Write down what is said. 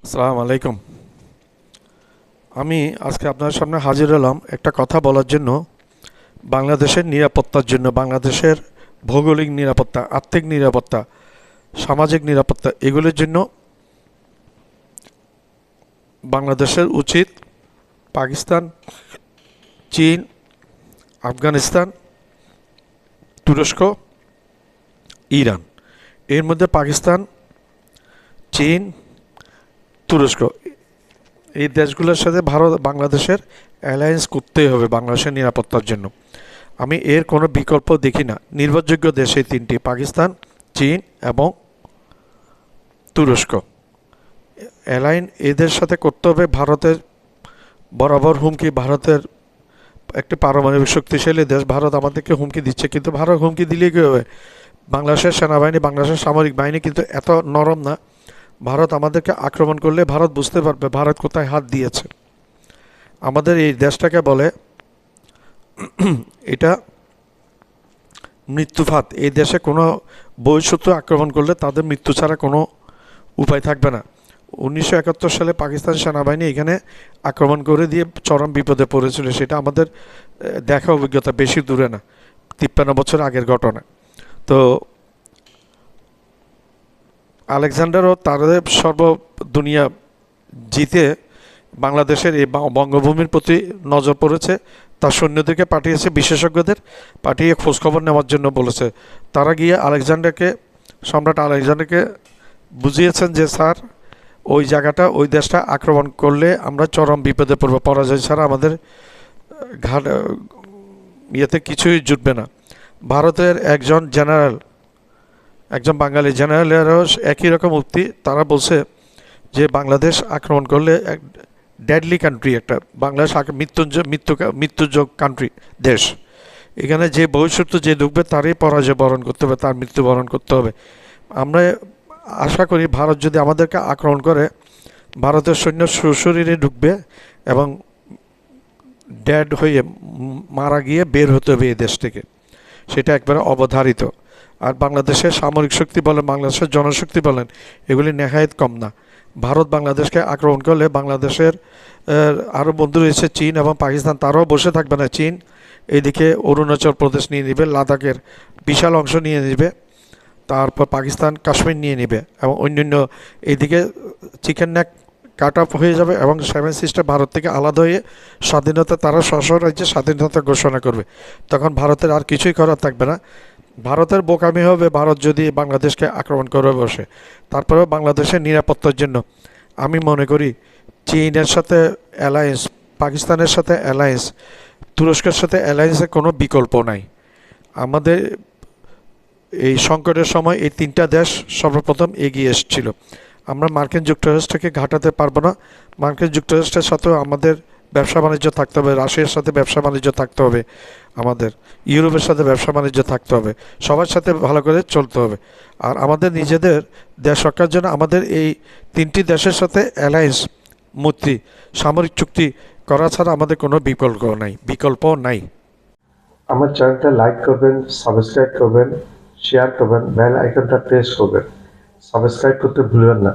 আসসালামু আলাইকুম। আমি আজকে আপনার সামনে হাজির হলাম একটা কথা বলার জন্য। বাংলাদেশের নিরাপত্তার জন্য, বাংলাদেশের ভৌগোলিক নিরাপত্তা, আর্থিক নিরাপত্তা, সামাজিক নিরাপত্তা, এগুলোর জন্য বাংলাদেশের উচিত পাকিস্তান, চীন, আফগানিস্তান, তুরস্ক, ইরান, এর মধ্যে পাকিস্তান, চীন, তুরস্ক, এই দেশগুলোর সাথে বাংলাদেশের অ্যালায়েন্স করতেই হবে বাংলাদেশের নিরাপত্তার জন্য। আমি এর কোনো বিকল্প দেখি না। নির্ভরযোগ্য দেশ এই তিনটি: পাকিস্তান, চীন এবং তুরস্ক। অ্যালাইন এদের সাথে করতে হবে। ভারতের বরাবর হুমকি, ভারতের একটি পারমাণবিক শক্তিশালী দেশ। ভারত আমাদেরকে হুমকি দিচ্ছে, কিন্তু ভারত হুমকি দিলে কী হবে? বাংলাদেশের সেনাবাহিনী, বাংলাদেশের সামরিক বাহিনী কিন্তু এত নরম না। ভারত আমাদেরকে আক্রমণ করলে ভারত বুঝতে পারবে ভারত কোথায় হাত দিয়েছে। আমাদের এই দেশটাকে বলে এটা মৃত্যুফাত। এই দেশে কোনো বহিঃশত্রু আক্রমণ করলে তাদের মৃত্যু ছাড়া কোনো উপায় থাকবে না। 1971 সালে পাকিস্তান সেনাবাহিনী এখানে আক্রমণ করে দিয়ে চরম বিপদে পড়েছিল। সেটা আমাদের দেখা অভিজ্ঞতা, বেশি দূরে না, 53 বছর আগের ঘটনা। তো আলেকজান্ডারও তাদের দুনিয়া জিতে বাংলাদেশের এই বঙ্গভূমির প্রতি নজর পড়েছে। তার সৈন্যদেরকে পাঠিয়েছে, বিশেষজ্ঞদের পাঠিয়ে খোঁজখবর নেওয়ার জন্য বলেছে। তারা গিয়ে সম্রাট আলেকজান্ডারকে বুঝিয়েছেন যে স্যার, ওই জায়গাটা, ওই দেশটা আক্রমণ করলে আমরা চরম বিপদে পড়ব, পরাজয় ছাড়া আমাদের ঘাট ইয়েতে কিছুই জুটবে না। ভারতের একজন বাঙালি জেনারেলেরও একই রকম উক্তি। তারা বলছে যে বাংলাদেশ আক্রমণ করলে এক ডেডলি কান্ট্রি, একটা বাংলাদেশ মৃত্যুযোগ কান্ট্রি, দেশ। এখানে যে ভবিষ্যৎ যে ঢুকবে তারই পরাজয় বরণ করতে হবে, তার মৃত্যুবরণ করতে হবে। আমরা আশা করি ভারত যদি আমাদেরকে আক্রমণ করে, ভারতের সৈন্য সশরীরে ঢুকবে এবং ড্যাড হয়ে মারা গিয়ে বের হতে হবে এই দেশ থেকে। সেটা একবারে অবধারিত। আর বাংলাদেশের সামরিক শক্তি বলেন, বাংলাদেশের জনশক্তি বলেন, এগুলি নেহায়েত কম না। ভারত বাংলাদেশকে আক্রমণ করলে বাংলাদেশের আরও বন্ধু রয়েছে চীন এবং পাকিস্তান, তারাও বসে থাকবে না। চীন এইদিকে অরুণাচল প্রদেশ নিয়ে নেবে, লাদাখের বিশাল অংশ নিয়ে নেবে, তারপর পাকিস্তান কাশ্মীর নিয়ে নেবে এবং অন্যান্য এইদিকে চিকেন নেক কাট অফ হয়ে যাবে এবং সেভেন সিস্টার ভারত থেকে আলাদা হয়ে স্বাধীনতা, তারা স্ব রাজ্যে স্বাধীনতা ঘোষণা করবে। তখন ভারতের আর কিছুই করার থাকবে না। ভারতের বোকামি হবে ভারত যদি বাংলাদেশকে আক্রমণ করে বসে। তারপরেও বাংলাদেশের নিরাপত্তার জন্য আমি মনে করি চীনের সাথে অ্যালায়েন্স, পাকিস্তানের সাথে অ্যালায়েন্স, তুরস্কের সাথে অ্যালায়েন্সের কোনো বিকল্প নাই। আমাদের এই সংকটের সময় এই তিনটা দেশ সর্বপ্রথম এগিয়ে এসেছিল। আমরা মার্কিন যুক্তরাষ্ট্রকে ঘাটাতে পারবো না। মার্কিন যুক্তরাষ্ট্রের সাথেও আমাদের ব্যবসা বাণিজ্য থাকতে হবে, রাশিয়ার সাথে ব্যবসা বাণিজ্য থাকতে হবে, আমাদের ইউরোপের সাথে ব্যবসা বাণিজ্য থাকতে হবে, সবার সাথে ভালো করে চলতে হবে। আর আমাদের নিজেদের দেশ রক্ষার জন্য আমাদের এই তিনটি দেশের সাথে অ্যালায়েন্স, মৈত্রী, সামরিক চুক্তি করা ছাড়া আমাদের কোনো বিকল্প নাই। আমার চ্যানেলটা লাইক করবেন, সাবস্ক্রাইব করবেন, শেয়ার করবেন, বেল আইকনটা প্রেস করবেন। সাবস্ক্রাইব করতে ভুলবেন না।